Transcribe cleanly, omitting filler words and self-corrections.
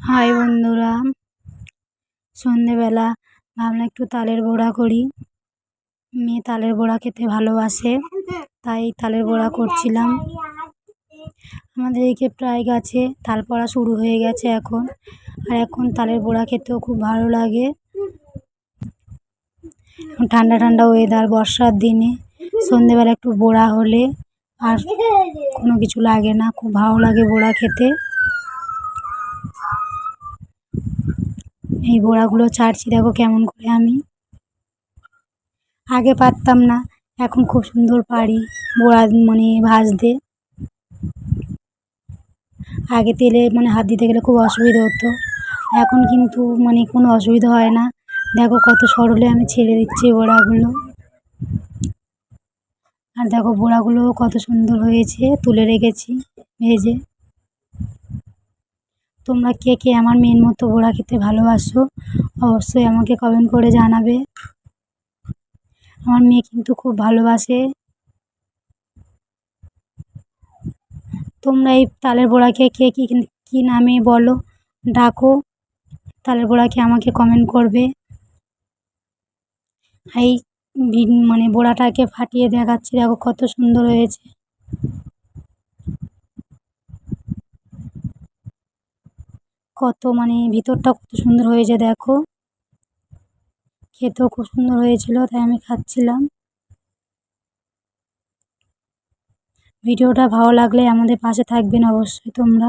High বন্ধুরা, সন্ধেবেলা ভাবলাম একটু তালের বড়া করি। মেয়ে তালের বড়া খেতে ভালোবাসে, তাই তালের বড়া করছিলাম। আমাদের এদিকে প্রায় গাছে তাল পড়া শুরু হয়ে গেছে এখন, আর এখন তালের বড়া খেতেও খুব ভালো লাগে। ঠান্ডা ঠান্ডা ওয়েদার, বর্ষার দিনে সন্ধেবেলা একটু বড়া হলে আর কোনো কিছু লাগে না, খুব ভালো লাগে বড়া খেতে। এই বড়াগুলো ছাড়ছি, দেখো কেমন করে। আমি আগে পারতাম না, এখন খুব সুন্দর পারি বড়া ভাজতে। আগে তেলে হাত দিতে গেলে খুব অসুবিধা হতো, এখন কিন্তু কোনো অসুবিধা হয় না। দেখো কত সরলে আমি ছেড়ে দিচ্ছি বড়াগুলো। আর দেখো বড়াগুলো কত সুন্দর হয়েছে, তুলে রেখেছি ভেজে। তোমরা কে কে আমার মেয়ের মতো বড়া খেতে ভালোবাসো অবশ্যই আমাকে কমেন্ট করে জানাবে। আমার মেয়ে কিন্তু খুব ভালোবাসে। তোমরা এই তালের বড়াকে কে কী নামে বলো, ডাকো, তালের বড়াকে আমাকে কমেন্ট করবে। এই বড়াটাকে ফাটিয়ে দেখাচ্ছি, দেখো কত সুন্দর হয়েছে। কত ভিতরটা কত সুন্দর হয়েছে দেখো, খেতেও খুব সুন্দর হয়েছিল, তাই আমি খাচ্ছিলাম। ভিডিওটা ভালো লাগলে আমাদের পাশে থাকবেন অবশ্যই তোমরা।